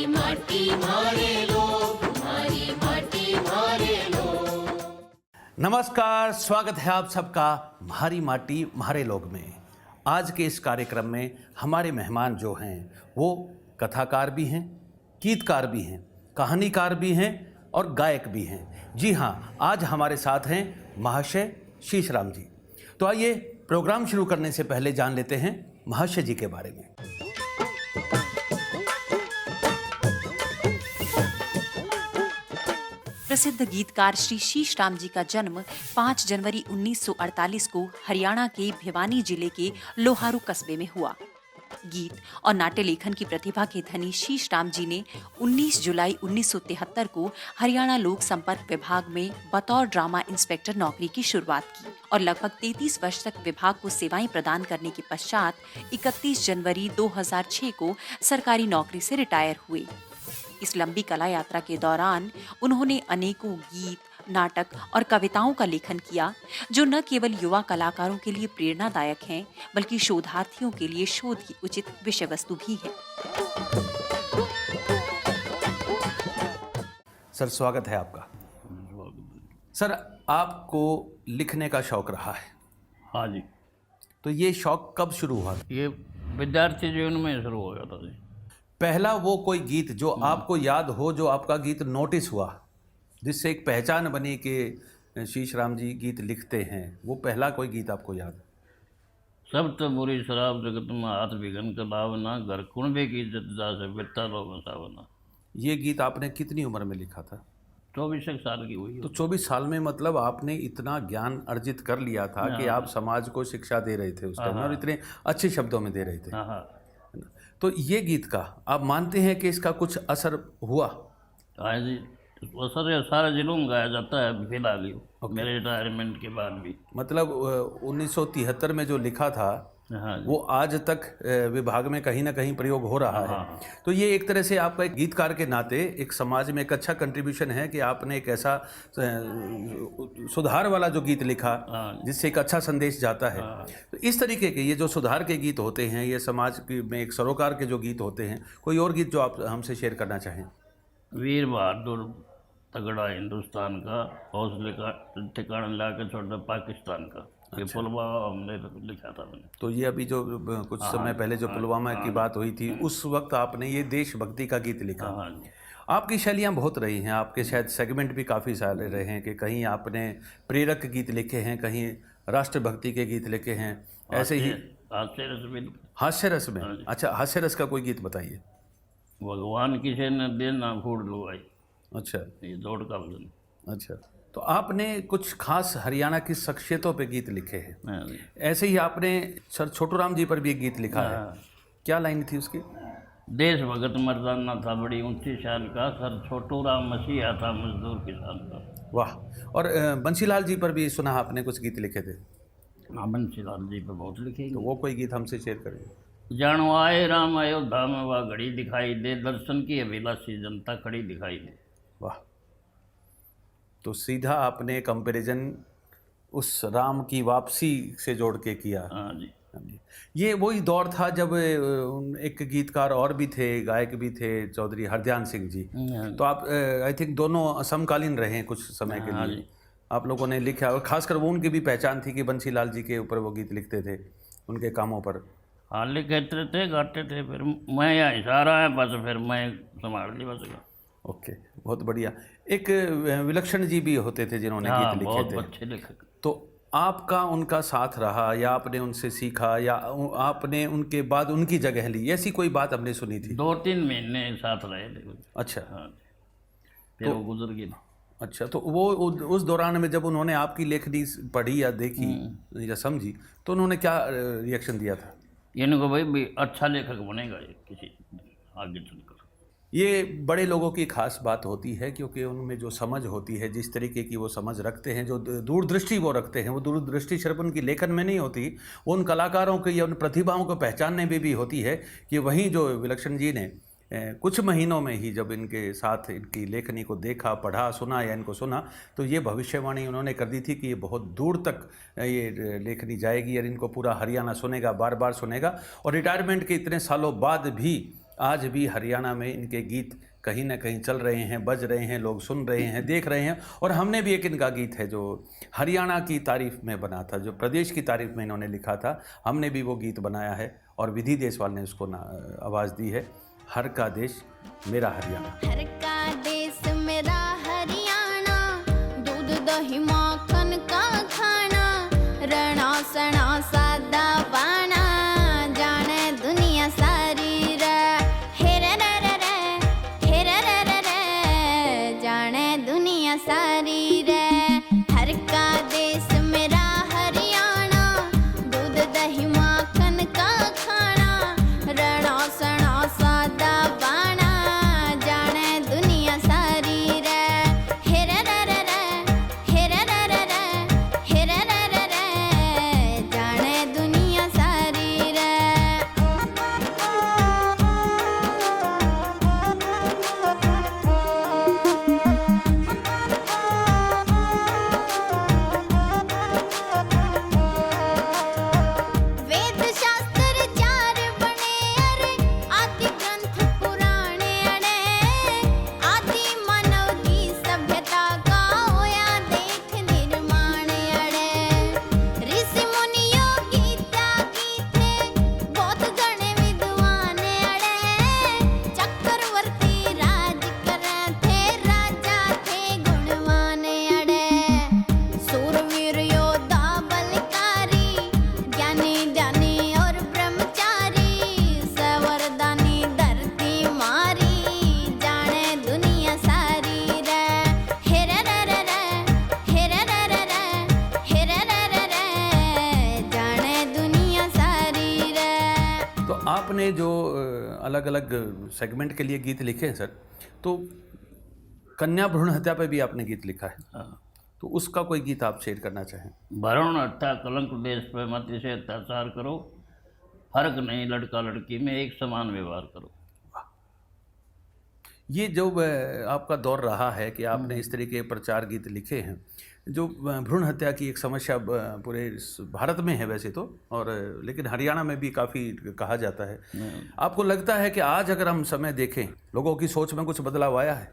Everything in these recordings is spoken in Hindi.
माटी मारे लोग, हमारी माटी मारे लोग। नमस्कार, स्वागत है आप सबका म्हारी माटी म्हारे लोग में। आज के इस कार्यक्रम में हमारे मेहमान जो हैं वो कथाकार भी हैं, गीतकार भी हैं, कहानीकार भी हैं और गायक भी हैं। जी हाँ, आज हमारे साथ हैं महाशय शीशराम जी। तो आइए प्रोग्राम शुरू करने से पहले जान लेते हैं महाशय जी के बारे में। प्रसिद्ध गीतकार श्री शीशराम जी का जन्म 5 जनवरी 1948 को हरियाणा के भिवानी जिले के लोहारू कस्बे में हुआ। गीत और नाट्य लेखन की प्रतिभा के धनी शीशराम जी ने 19 जुलाई 1973 को हरियाणा लोक संपर्क विभाग में बतौर ड्रामा इंस्पेक्टर नौकरी की शुरुआत की और लगभग 33 वर्ष तक विभाग को सेवाएं प्रदान करने के पश्चात 31 जनवरी 2006 को सरकारी नौकरी से रिटायर हुए। इस लंबी कला यात्रा के दौरान उन्होंने अनेकों गीत, नाटक और कविताओं का लेखन किया, जो न केवल युवा कलाकारों के लिए प्रेरणादायक हैं, बल्कि शोधार्थियों के लिए शोध की उचित विषय वस्तु भी है। सर, स्वागत है आपका। सर, आपको लिखने का शौक रहा है? हाँ जी। तो ये शौक कब शुरू हुआ? ये विद्यार्थी जीवन में शुरू हो गया था जी। पहला वो कोई गीत जो आपको याद हो, जो आपका गीत नोटिस हुआ, जिससे एक पहचान बनी कि शीशराम जी गीत लिखते हैं, वो पहला कोई गीत आपको याद? सब तो बुरी शराब जगत में हाथ बिगन के लावना, घर कुणबे की इज्जत जा से बिता लो बसावना। ये गीत आपने कितनी उम्र में लिखा था? 24 साल की हुई। तो 24 साल में मतलब आपने इतना ज्ञान अर्जित कर लिया था कि आप समाज को शिक्षा दे रहे थे उस टाइम, और इतने अच्छे शब्दों में दे रहे थे। हाँ। तो ये गीत का आप मानते हैं कि इसका कुछ असर हुआ? हाँ जी, वो सर सारे जिलों में गाया जाता है फिलहाल ही, मेरे रिटायरमेंट के बाद भी। मतलब 1973 में जो लिखा था, हाँ वो आज तक विभाग में कहीं ना कहीं प्रयोग हो रहा है। तो ये एक तरह से आपका एक गीतकार के नाते एक समाज में एक अच्छा कंट्रीब्यूशन है कि आपने एक ऐसा सुधार वाला जो गीत लिखा जिससे एक अच्छा संदेश जाता है। तो इस तरीके के ये जो सुधार के गीत होते हैं, ये समाज में एक सरोकार के जो गीत होते हैं, कोई और गीत जो आप हमसे शेयर करना चाहें? वीर बहादुर तगड़ा हिंदुस्तान का, हौसले का ठिकाना ला के छोड़ा पाकिस्तान का। ये पुलवामा हमने लिखा था मैंने। तो ये अभी जो कुछ समय पहले जो पुलवामा की बात हुई थी, उस वक्त आपने ये देशभक्ति का गीत लिखा। आपकी शैलियाँ बहुत रही हैं, आपके शायद सेगमेंट भी काफ़ी सारे रहे हैं कि कहीं आपने प्रेरक गीत लिखे हैं, कहीं राष्ट्रभक्ति के गीत लिखे हैं, ऐसे ही हास्य रस में। अच्छा, हास्य रस का कोई गीत बताइए। भगवान किसे न देना फूट लुगाई। अच्छा, ये दौड़ का भजन। अच्छा, तो आपने कुछ खास हरियाणा की शख्सियतों पे गीत लिखे हैं। ऐसे ही आपने सर छोटूराम जी पर भी एक गीत लिखा है। क्या लाइन थी उसकी? देश भगत मर्दाना था बड़ी ऊंची शान का, सर छोटूराम मसीहा था मजदूर किसान का। वाह। और बंसीलाल जी पर भी सुना आपने कुछ गीत लिखे थे? हाँ, बंसीलाल जी पर बहुत लिखे। तो वो कोई गीत हमसे शेयर करिए। जानो आए राम अयोध्या में वह घड़ी दिखाई दे, दर्शन की अभिलाषी जनता खड़ी दिखाई दे। वाह। तो सीधा आपने कंपैरिजन उस राम की वापसी से जोड़ के किया। हाँ जी। ये वही दौर था जब एक गीतकार और भी थे, गायक भी थे, चौधरी हरध्यान सिंह जी। तो आप आई थिंक दोनों समकालीन रहे हैं कुछ समय के लिए। आप लोगों ने लिखा, और खासकर वो उनकी भी पहचान थी कि बंसीलाल जी के ऊपर वो गीत लिखते थे, उनके कामों पर। हाँ, लिखते थे, गाते थे, फिर मैं यहाँ इशारा है बस, फिर मैं संभाल ली बस। ओके, बहुत बढ़िया। एक विलक्षण जी भी होते थे जिन्होंने गीत लिखे थे। बहुत अच्छे लेखक। तो आपका उनका साथ रहा, या आपने उनसे सीखा, या आपने उनके बाद उनकी जगह ली, ऐसी कोई बात हमने सुनी थी? 2-3 महीने साथ रहे थे। अच्छा। हाँ, फिर वो गुजर गए। अच्छा, तो वो उस दौरान में जब उन्होंने आपकी लेखनी पढ़ी या देखी या समझी, तो उन्होंने क्या रिएक्शन दिया था? इनको भाई अच्छा लेखक बनेगा ये किसी आगे चलकर। ये बड़े लोगों की खास बात होती है, क्योंकि उनमें जो समझ होती है, जिस तरीके की वो समझ रखते हैं, जो दूरदृष्टि वो रखते हैं, वो दूरदृष्टि सिर्फ उनकी लेखन में नहीं होती, वो उन कलाकारों की या उन प्रतिभाओं को पहचानने में भी होती है। कि वहीं जो विलक्षण जी ने कुछ महीनों में ही जब इनके साथ इनकी लेखनी को देखा, पढ़ा, सुना या इनको सुना, तो ये भविष्यवाणी उन्होंने कर दी थी कि ये बहुत दूर तक ये लेखनी जाएगी और इनको पूरा हरियाणा सुनेगा, बार बार सुनेगा। और रिटायरमेंट के इतने सालों बाद भी आज भी हरियाणा में इनके गीत कहीं ना कहीं चल रहे हैं, बज रहे हैं, लोग सुन रहे हैं, देख रहे हैं। और हमने भी एक इनका गीत है जो हरियाणा की तारीफ में बना था, जो प्रदेश की तारीफ में इन्होंने लिखा था, हमने भी वो गीत बनाया है और विधि देशवाल ने उसको आवाज़ दी है। हर का देश मेरा हरियाणा। हर का देश मेरा हरियाणा, दूध दही माखन का खाना, रणा सणा सादा बाना, जाने दुनिया सारी रे, हेरे रे रे रे, हेरे रे रे रे, जाने दुनिया सारी रे। हर का देश मेरा हरियाणा, दूध दही माखन का खाना, रणा सणा सादा बाना, जाने दुनिया सारी रे, हेरे रे रे रे, हेरे रे रे रे, हेरे रे रे रे, जाने दुनिया सारी रे। वेद शास्त्र चार बने अरे, आदि ग्रंथ पुराणे अड़े, आदि मानव की सभ्यता का होया देख निर्माण अड़े। ऋषि मुनियों गीता गीते, बहुत गणे विद्वान अड़े, चक्रवर्ती राज करे थे, राजा थे गुणवान अड़े। सूरवीर योद्धा बलकारी, ज्ञानी ध्यानी और ब्रह्मचारी, सवरदानी धरती मारी, जाने दुनिया सारी रे, हेरे रे रे रे, हेरे रे रे रे, हेरे रे रे रे, जाने दुनिया सारी रे। तो आपने जो अलग अलग सेगमेंट के लिए गीत लिखे हैं सर, तो कन्या भ्रूण हत्या पे भी आपने गीत लिखा है, हाँ। तो उसका कोई गीत आप शेयर करना चाहें? भ्रूण हत्या कलंक देश पे मत इसे अत्याचार करो, फर्क नहीं लड़का लड़की में एक समान व्यवहार करो। ये जो आपका दौर रहा है कि आपने इस तरह के प्रचार गीत लिखे हैं, जो भ्रूण हत्या की एक समस्या पूरे भारत में है वैसे तो, और लेकिन हरियाणा में भी काफ़ी कहा जाता है। आपको लगता है कि आज अगर हम समय देखें, लोगों की सोच में कुछ बदलाव आया है?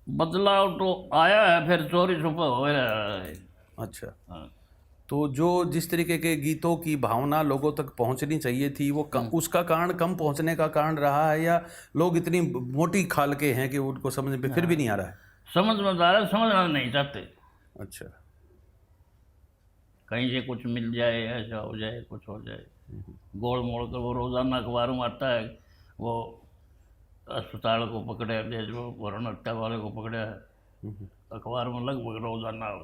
बदलाव तो आया है, फिर चोरी छुपा हो रहा है। अच्छा, हाँ। तो जो जिस तरीके के गीतों की भावना लोगों तक पहुंचनी चाहिए थी, वो उसका कारण कम पहुंचने का कारण रहा है, या लोग इतनी मोटी खाल के हैं कि उनको समझ में फिर भी नहीं आ रहा है? समझ में आ रहा है, समझना नहीं चाहते। अच्छा, कहीं से कुछ मिल जाए, ऐसा हो जाए, कुछ हो जाए, गोल मोड़ कर वो रोज़ाना अखबारों में आता है, वो अस्पताल को पकड़े है, जो भ्रूण हत्या वाले को पकड़े है, अखबार में लगभग रोज़ाना।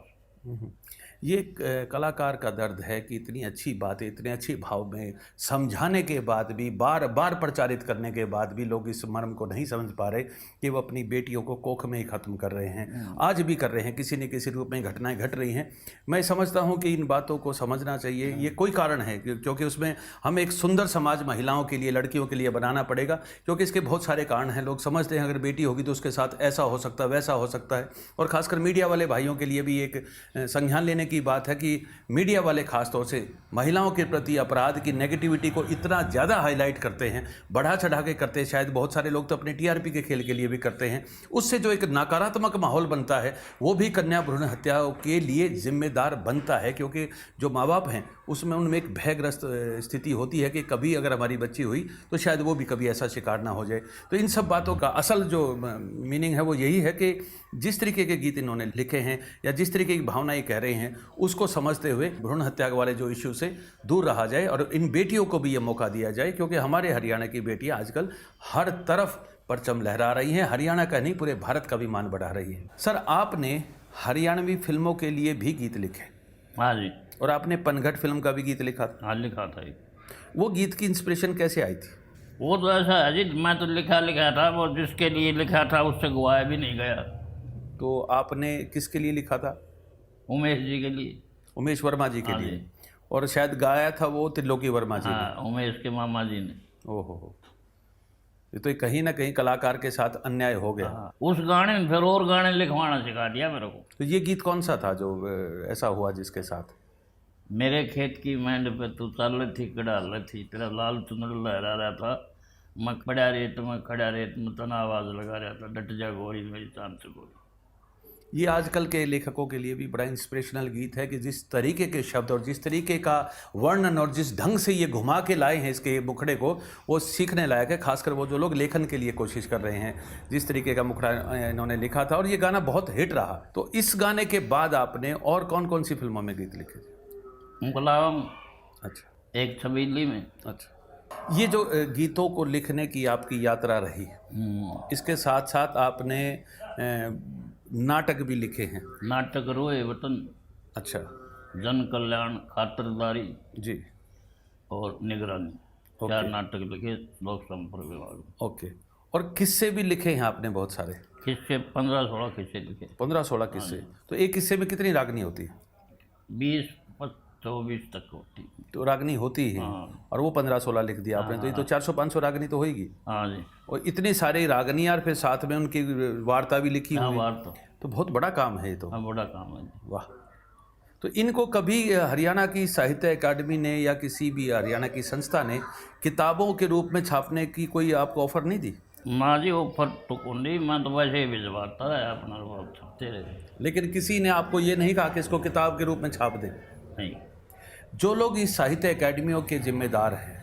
ये एक कलाकार का दर्द है कि इतनी अच्छी बातें, इतने अच्छे भाव में समझाने के बाद भी, बार बार प्रचारित करने के बाद भी लोग इस मर्म को नहीं समझ पा रहे कि वो अपनी बेटियों को कोख में ही ख़त्म कर रहे हैं। आज भी कर रहे हैं, किसी न किसी रूप में घटनाएं घट रही हैं। मैं समझता हूं कि इन बातों को समझना चाहिए। ये कोई कारण है क्योंकि उसमें हम एक सुंदर समाज महिलाओं के लिए, लड़कियों के लिए बनाना पड़ेगा, क्योंकि इसके बहुत सारे कारण हैं। लोग समझते हैं अगर बेटी होगी तो उसके साथ ऐसा हो सकता है, वैसा हो सकता है। और ख़ासकर मीडिया वाले भाइयों के लिए भी एक संज्ञान लेने की बात है कि मीडिया वाले खासतौर से महिलाओं के प्रति अपराध की नेगेटिविटी को इतना ज़्यादा हाईलाइट करते हैं, बढ़ा चढ़ा के करते हैं। शायद बहुत सारे लोग तो अपने टीआरपी के खेल के लिए भी करते हैं। उससे जो एक नकारात्मक माहौल बनता है वो भी कन्या भ्रूण हत्याओं के लिए जिम्मेदार बनता है, क्योंकि जो माँ बाप हैं उसमें उनमें एक भयग्रस्त स्थिति होती है कि कभी अगर हमारी बच्ची हुई तो शायद वो भी कभी ऐसा शिकार ना हो जाए। तो इन सब बातों का असल जो मीनिंग है वो यही है कि जिस तरीके के गीत इन्होंने लिखे हैं या जिस तरीके की भावना ये कह रहे हैं, उसको समझते हुए भ्रूण हत्या वाले जो इश्यू से दूर रहा जाए और इन बेटियों को भी ये मौका दिया जाए, क्योंकि हमारे हरियाणा की बेटियां आजकल हर तरफ परचम लहरा रही हैं। हरियाणा का नहीं, पूरे भारत का भी मान बढ़ा रही है। सर, आपने हरियाणवी फिल्मों के लिए भी गीत लिखे? हाँ जी। और आपने पनघट फिल्म का भी गीत लिखा? हाँ, लिखा था। वो गीत की इंस्पिरेशन कैसे आई थी? वो तो ऐसा है जी, मैं तो लिखा था, वो जिसके लिए लिखा था उससे गवाया भी नहीं गया। तो आपने किसके लिए लिखा था? उमेश जी के लिए। उमेश वर्मा जी के हाँ लिए। जी। और शायद गाया था वो त्रिलोकी वर्मा जी ने। हाँ, उमेश के मामा जी ने। ओहो, ये तो कहीं ना कहीं कलाकार के साथ अन्याय हो गया। हाँ, उस गाने में फिर और गाने लिखवाना सिखा दिया मेरे को। तो ये गीत कौन सा था जो ऐसा हुआ जिसके साथ? मेरे खेत की मैंड पे तू चल थी, कड़ा थी, तेरा लाल चुनर लहरा रहा था, मैं खड़ा रेत में तना आवाज़ लगा रहा था, डट जा गोरी मेरी चांद से गोरी। ये आजकल के लेखकों के लिए भी बड़ा इंस्पिरेशनल गीत है कि जिस तरीके के शब्द और जिस तरीके का वर्णन और जिस ढंग से ये घुमा के लाए हैं इसके मुखड़े को, वो सीखने लायक है। खासकर वो जो लोग लेखन के लिए कोशिश कर रहे हैं, जिस तरीके का मुखड़ा इन्होंने लिखा था, और ये गाना बहुत हिट रहा। तो इस गाने के बाद आपने और कौन कौन सी फिल्मों में गीत लिखे थे? गुलाम, अच्छा एक छबीली में। अच्छा। ये जो गीतों को लिखने की आपकी यात्रा रही, इसके साथ साथ आपने नाटक भी लिखे हैं। नाटक रोए वतन, अच्छा जन कल्याण, खातिरदारी जी, और निगरानी, 4 नाटक लिखे लोक संपर्क विभाग में। ओके। और किस्से भी लिखे हैं आपने बहुत सारे? किस्से 15-16 किस्से लिखे। 15-16 किस्से। तो एक किस्से में कितनी रागनी होती है? 20-24 तक होती। तो रागनी होती है। हाँ। और वो 15-16 लिख दिया आपने, तो ये तो 400-500 रागनी तो होगी। हाँ जी। और इतनी सारी रागनी, और फिर साथ में उनकी वार्ता भी लिखी हाँ, हुई। वार्ता तो बहुत बड़ा काम है ये तो। हाँ, बड़ा काम है। वाह। तो इनको कभी हरियाणा की साहित्य अकादमी ने या किसी भी हरियाणा की संस्था ने किताबों के रूप में छापने की कोई आपको ऑफर नहीं दी? माँ जी ऑफर तो कुंडी, मैं तो वैसे ही भिजवाता है अपना, छपते रहे। लेकिन किसी ने आपको ये नहीं कहा कि इसको किताब के रूप में छाप दें? नहीं। जो लोग इस साहित्य अकादमियों के जिम्मेदार हैं,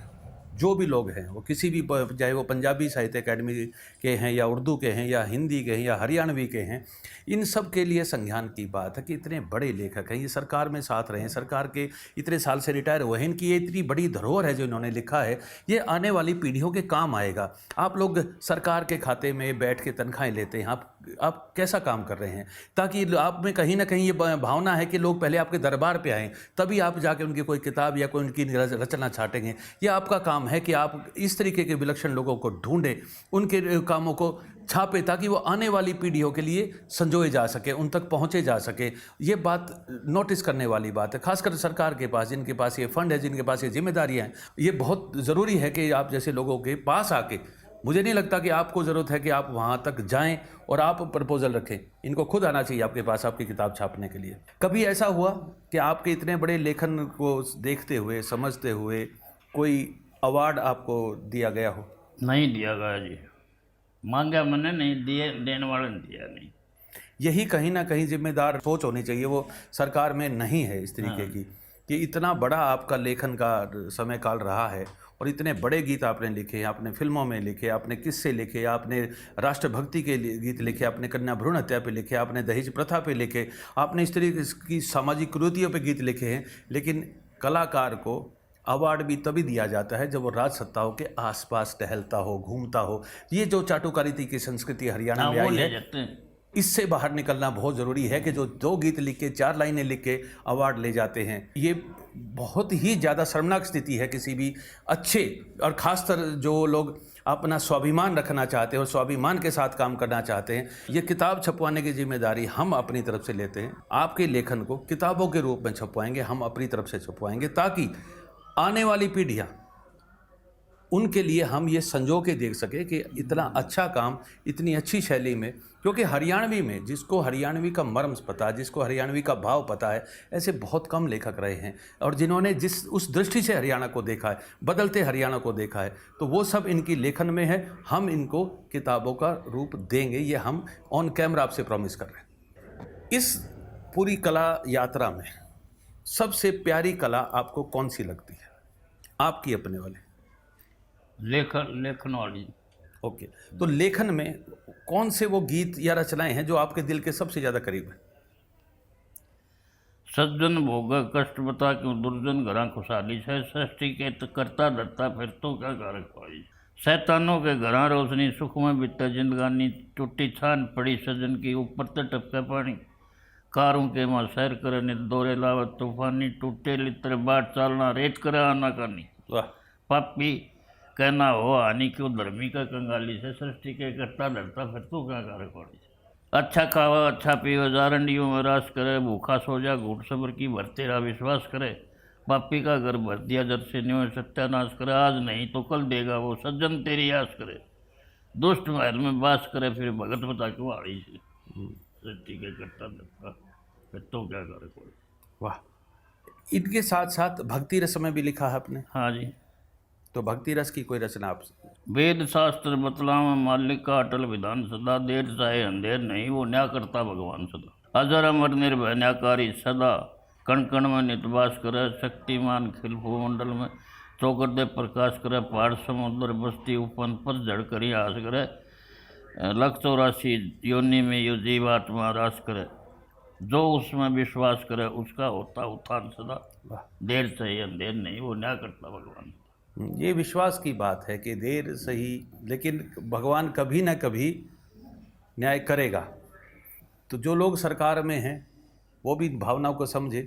जो भी लोग हैं, वो किसी भी, चाहे वो पंजाबी साहित्य अकादमी के हैं या उर्दू के हैं या हिंदी के हैं या हरियाणवी के हैं, इन सब के लिए संज्ञान की बात है कि इतने बड़े लेखक हैं, ये सरकार में साथ रहे हैं, सरकार के इतने साल से रिटायर हुए हैं, इनकी ये इतनी बड़ी धरोहर है जो इन्होंने लिखा है, ये आने वाली पीढ़ियों के काम आएगा। आप लोग सरकार के खाते में बैठ के तनख्वाहें लेते हैं, आप कैसा काम कर रहे हैं? ताकि आप में कहीं ना कहीं ये भावना है कि लोग पहले आपके दरबार पे आएँ, तभी आप जाके उनकी कोई किताब या कोई उनकी रचना छाटेंगे। ये आपका काम है कि आप इस तरीके के विलक्षण लोगों को ढूंढें, उनके कामों को छापे, ताकि वो आने वाली पीढ़ियों के लिए संजोए जा सके, उन तक पहुंचे जा सके। ये बात नोटिस करने वाली बात है, खासकर सरकार के पास, जिनके पास ये फंड है, जिनके पास ये जिम्मेदारियां हैं। ये बहुत ज़रूरी है कि आप जैसे लोगों के पास आके, मुझे नहीं लगता कि आपको ज़रूरत है कि आप वहाँ तक जाएं और आप प्रपोजल रखें, इनको खुद आना चाहिए आपके पास आपकी किताब छापने के लिए। कभी ऐसा हुआ कि आपके इतने बड़े लेखन को देखते हुए, समझते हुए, कोई अवार्ड आपको दिया गया हो? नहीं दिया गया जी, मांगा मैंने, नहीं दिए, देने वाले ने दिया नहीं। यही कहीं ना कहीं जिम्मेदार सोच होनी चाहिए, वो सरकार में नहीं है इस तरीके की, कि इतना बड़ा आपका लेखन का समय काल रहा है और इतने बड़े गीत आपने लिखे, आपने फिल्मों में लिखे, आपने किस्से लिखे, आपने राष्ट्रभक्ति के गीत लिखे, आपने कन्या भ्रूण हत्या पे लिखे, आपने दहेज प्रथा पे लिखे, आपने इस तरीके की सामाजिक कुरीतियों पे गीत लिखे हैं। लेकिन कलाकार को अवार्ड भी तभी दिया जाता है जब वो राज सत्ताओं के आसपास टहलता हो, घूमता हो। ये जो चाटुकारिता की संस्कृति हरियाणा में आई है, इससे बाहर निकलना बहुत ज़रूरी है कि जो 2 गीत लिख के, 4 लाइनें लिख के अवार्ड ले जाते हैं, ये बहुत ही ज़्यादा शर्मनाक स्थिति है किसी भी अच्छे, और ख़ासकर जो लोग अपना स्वाभिमान रखना चाहते हैं और स्वाभिमान के साथ काम करना चाहते हैं। ये किताब छपवाने की जिम्मेदारी हम अपनी तरफ से लेते हैं। आपके लेखन को किताबों के रूप में छपवाएंगे, हम अपनी तरफ से छपवाएंगे, ताकि आने वाली पीढ़ियाँ, उनके लिए हम ये संजो के देख सके कि इतना अच्छा काम इतनी अच्छी शैली में, क्योंकि हरियाणवी में जिसको हरियाणवी का मर्म पता है, जिसको हरियाणवी का भाव पता है, ऐसे बहुत कम लेखक रहे हैं। और जिन्होंने उस दृष्टि से हरियाणा को देखा है, बदलते हरियाणा को देखा है, तो वो सब इनकी लेखन में है। हम इनको किताबों का रूप देंगे, ये हम ऑन कैमरा आपसे प्रॉमिस कर रहे हैं। इस पूरी कला यात्रा में सबसे प्यारी कला आपको कौन सी लगती है, आपकी अपने वाले? लेखन वाली। ओके। तो लेखन में कौन से वो गीत या रचनाएं हैं जो आपके दिल के सबसे ज़्यादा करीब है? सज्जन भोग कष्ट बता क्यों दुर्जन घरा खुशहाली है, सृष्टि के करता धरता फिर तो क्या कारक पाई, शैतानों के घरा रोशनी सुख में बीता जिंदगानी, टूटी छान पड़ी सज्जन की ऊपर तो टपका पानी, कारों के माँ सैर करे नित दौरे लावत तूफानी, टूटे लित्र बाट चालना रेत करे आना करनी, वाह। पापी कहना हो हानि क्यों धर्मी का कंगाली से, सृष्टि के करता धरता फिर तो क्या कारक पाई, अच्छा खावा अच्छा पीवा जारंडियों में रास करे, भूखा सो जा घूट सबर की भर तेरा विश्वास करे, पापी का घर भर दिया जर से न्यो सत्यानाश करे, आज नहीं तो कल देगा वो सज्जन तेरी आस करे, दुष्ट महल में बास करे फिर भगत बता के वाड़ी से, सृष्टि के करता धरता फिर तो क्या कारक पाई। वाह। इनके साथ साथ भक्ति रस में भी लिखा है आपने? हाँ जी। तो भक्ति रस की कोई रचना आप। वेद शास्त्र बतलावा मालिक का अटल विधान सदा, देर चाहे अंधेर नहीं वो न्याय करता भगवान सदा। अजर अमर निर्भय न्यायकारी सदा, कण कण में नितवास करे शक्तिमान खिल भूमंडल में। चौकर दे प्रकाश करे पहाड़ समुद्र बस्ती उपन पर जड़ करी आस करे। 184 योनि में यो जीवात्मा रास करे, जो उसमें विश्वास करे उसका होता उत्थान सदा। देर चाहिए अंधेर नहीं वो न्याय करता भगवान। ये विश्वास की बात है कि देर सही, लेकिन भगवान कभी ना कभी न्याय करेगा। तो जो लोग सरकार में हैं वो भी भावनाओं को समझे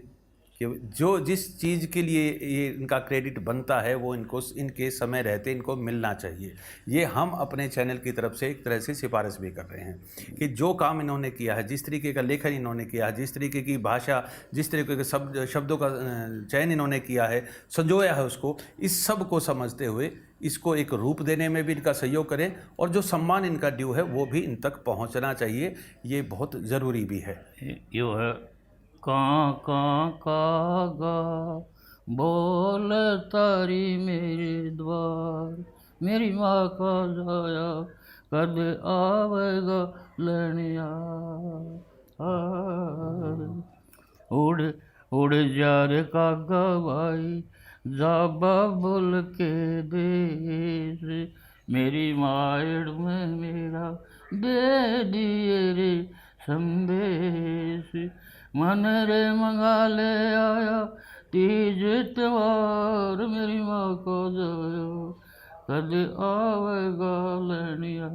कि जो जिस चीज़ के लिए ये इनका क्रेडिट बनता है वो इनको इनके समय रहते इनको मिलना चाहिए। ये हम अपने चैनल की तरफ से एक तरह से सिफारिश भी कर रहे हैं कि जो काम इन्होंने किया है, जिस तरीके का लेखन इन्होंने किया है, जिस तरीके की भाषा, जिस तरीके के शब्दों का चयन इन्होंने किया है, संजोया है उसको, इस सब को समझते हुए इसको एक रूप देने में भी इनका सहयोग करें और जो सम्मान इनका ड्यू है वो भी इन तक पहुंचना चाहिए। ये बहुत ज़रूरी भी है। यो है काँ कागा बोल तारी मेरे द्वार, मेरी माँ का जाया कद आवेगा लनिया। उड़ उड़ जा रे कागा भाई जा बाबुल के देश, मेरी मायड़ में मेरा दे दिए रे संदेश। मन रे मंगा ले आया तीज त्योहार, मेरी माँ को जाया कद आवेगा लनिया।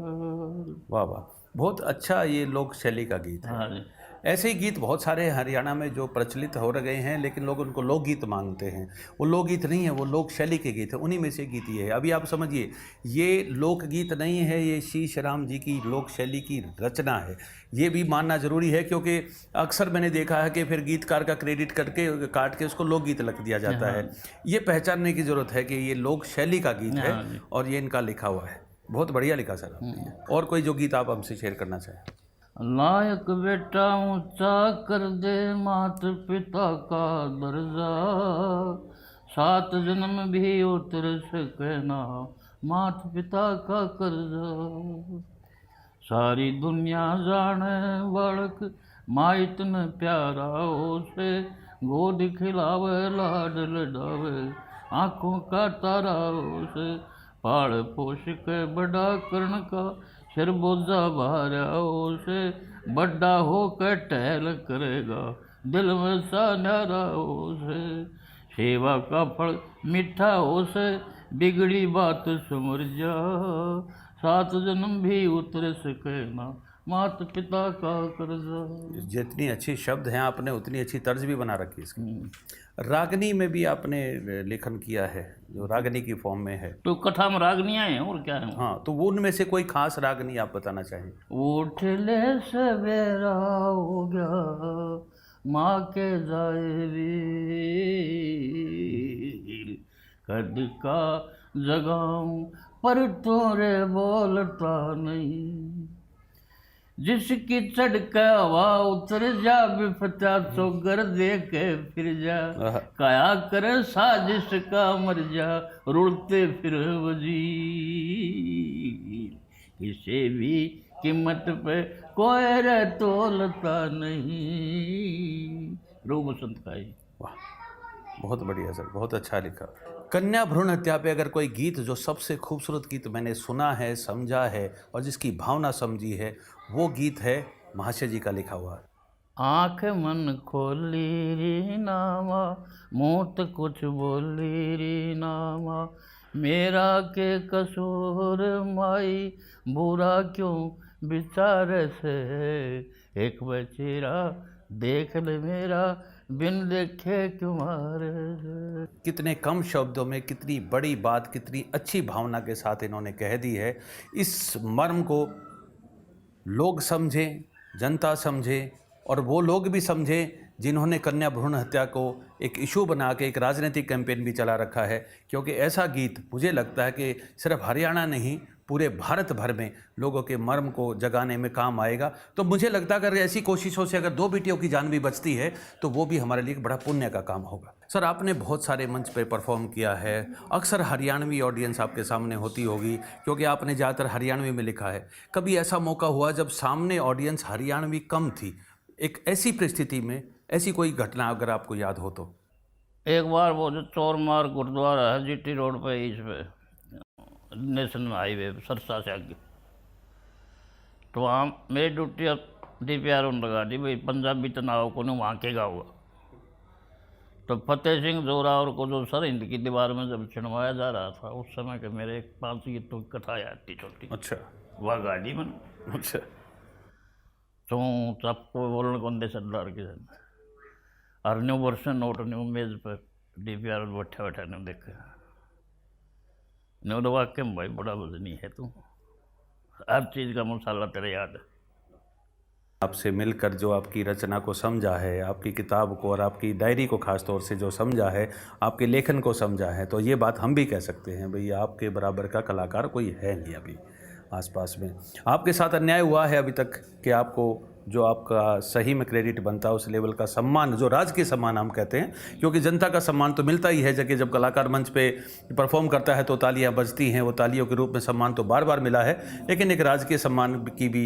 वाह वाह, बहुत अच्छा ये लोक शैली का गीत है। हाँ जी। ऐसे ही गीत बहुत सारे हरियाणा में जो प्रचलित हो रहे हैं, लेकिन लोग उनको लोकगीत मांगते हैं। वो लोकगीत नहीं है, वो लोक शैली के गीत है। उन्हीं में से गीत ये है। अभी आप समझिए, ये लोकगीत नहीं है, ये शीश राम जी की लोक शैली की रचना है। ये भी मानना ज़रूरी है, क्योंकि अक्सर मैंने देखा है कि फिर गीतकार का क्रेडिट करके काट के उसको लोकगीत लिख दिया जाता है। ये पहचानने की ज़रूरत है कि ये लोक शैली का गीत है और ये इनका लिखा हुआ है। बहुत बढ़िया लिखा सर आपने। और कोई जो गीत आप हमसे शेयर करना चाहें? लायक बेटा ऊंचा कर दे मात पिता का दर्जा, 7 जन्म भी उतर सके ना मात पिता का कर्जा। सारी दुनिया जाने बालक माँ इतने प्यारा उसे, गोद खिलावे लाड लडावे आँखों का तारा उसे। पाल पोष के बड़ा कर्ण का सिर बोझा भारा उसे, बड़ा होकर टहल करेगा दिल में सा न्यारा उसे। सेवा का फल मीठा उसे, बिगड़ी बात समझ जा, 7 जन्म भी उतर सके ना माता पिता का कर्जा। जितनी अच्छी शब्द हैं आपने उतनी अच्छी तर्ज भी बना रखी है इसकी। रागनी में भी आपने लेखन किया है, जो रागनी की फॉर्म में है। तो कथा में रागनियाँ हैं और क्या है? हाँ, तो वो उनमें से कोई खास रागनी आप बताना चाहें? उठ ले सवेरा हो गया माँ के जाए वीर, कद का जगाऊं पर तोरे बोलता नहीं। जिसकी चढ़ के हवा उतर जा, बिफता चौगर दे के फिर जा। काया करे साजिश का मर जा, रुड़ते फिर वजीर। किसी भी कीमत पे कोई रे तोलता नहीं। रो बसंत का ही। वाह, बहुत बढ़िया सर, बहुत अच्छा लिखा। कन्या भ्रूण हत्या पे अगर कोई गीत जो सबसे खूबसूरत गीत मैंने सुना है, समझा है और जिसकी भावना समझी है, वो गीत है महाशय जी का लिखा हुआ। आँख मन खोली री नामा, मुँह तो कुछ बोली री नामा। मेरा के कसूर माई, बुरा क्यों विचार से। एक बचेरा देख ले मेरा, बिन देखे क्यों मारे। कितने कम शब्दों में कितनी बड़ी बात, कितनी अच्छी भावना के साथ इन्होंने कह दी है। इस मर्म को लोग समझें, जनता समझे और वो लोग भी समझें जिन्होंने कन्या भ्रूण हत्या को एक इशू बना के एक राजनीतिक कैंपेन भी चला रखा है। क्योंकि ऐसा गीत मुझे लगता है कि सिर्फ हरियाणा नहीं, पूरे भारत भर में लोगों के मर्म को जगाने में काम आएगा। तो मुझे लगता है अगर ऐसी कोशिशों से अगर 2 बेटियों की जान भी बचती है तो वो भी हमारे लिए एक बड़ा पुण्य का काम होगा। सर, आपने बहुत सारे मंच पे परफॉर्म किया है, अक्सर हरियाणवी ऑडियंस आपके सामने होती होगी क्योंकि आपने ज़्यादातर हरियाणवी में लिखा है। कभी ऐसा मौका हुआ जब सामने ऑडियंस हरियाणवी कम थी, एक ऐसी परिस्थिति में ऐसी कोई घटना अगर आपको याद हो तो? एक बार वो जो चोरमार गुरुद्वारा है जीटी रोड पे, इस पे नेशनल हाईवे सरसा से आगे, तो वहाँ मेरी ड्यूटी DPR लगा दी भाई पंजाबी तनाव को नहीं वहाँ के गाँव। तो फतेह सिंह जोरावर को जो सर हिंद की दीवार में जब छिड़वाया जा रहा था उस समय के मेरे 5 गीतों की कथा आती छोटी। अच्छा। वह गाड़ी में अच्छा। तो सबको बोलने को दे सरदार के और न्यू वर्षन नोट न्यू मेज पर DPR बैठे बैठे ने देखा न्यू तो वाक्य में भाई बड़ा वजनी है तू, हर चीज़ का मसाला तेरे याद है। आपसे मिलकर जो आपकी रचना को समझा है, आपकी किताब को और आपकी डायरी को ख़ास तौर से जो समझा है, आपके लेखन को समझा है, तो ये बात हम भी कह सकते हैं भाई आपके बराबर का कलाकार कोई है नहीं अभी आसपास में। आपके साथ अन्याय हुआ है अभी तक कि आपको जो आपका सही में क्रेडिट बनता है उस लेवल का सम्मान, जो राजकीय सम्मान हम कहते हैं, क्योंकि जनता का सम्मान तो मिलता ही है, जबकि जब कलाकार मंच पे परफॉर्म करता है तो तालियां बजती हैं, वो तालियों के रूप में सम्मान तो बार बार मिला है, लेकिन एक राजकीय सम्मान की भी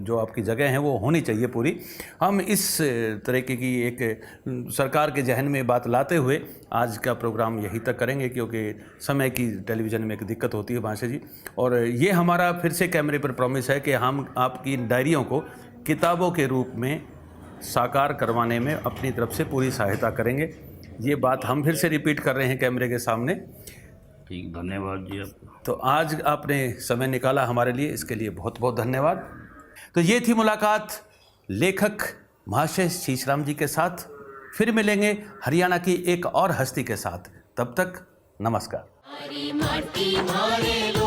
जो आपकी जगह है वो होनी चाहिए पूरी। हम इस तरीके की एक सरकार के जहन में बात लाते हुए आज का प्रोग्राम यहीं तक करेंगे, क्योंकि समय की टेलीविज़न में एक दिक्कत होती है भाषा जी, और ये हमारा फिर से कैमरे पर प्रॉमिस है कि हम आपकी डायरियों को किताबों के रूप में साकार करवाने में अपनी तरफ से पूरी सहायता करेंगे। ये बात हम फिर से रिपीट कर रहे हैं कैमरे के सामने। ठीक, धन्यवाद जी आपको। तो आज आपने समय निकाला हमारे लिए, इसके लिए बहुत बहुत धन्यवाद। तो ये थी मुलाकात लेखक महाशय शीशराम जी के साथ। फिर मिलेंगे हरियाणा की एक और हस्ती के साथ। तब तक नमस्कार। हमारी माटी मारे लो।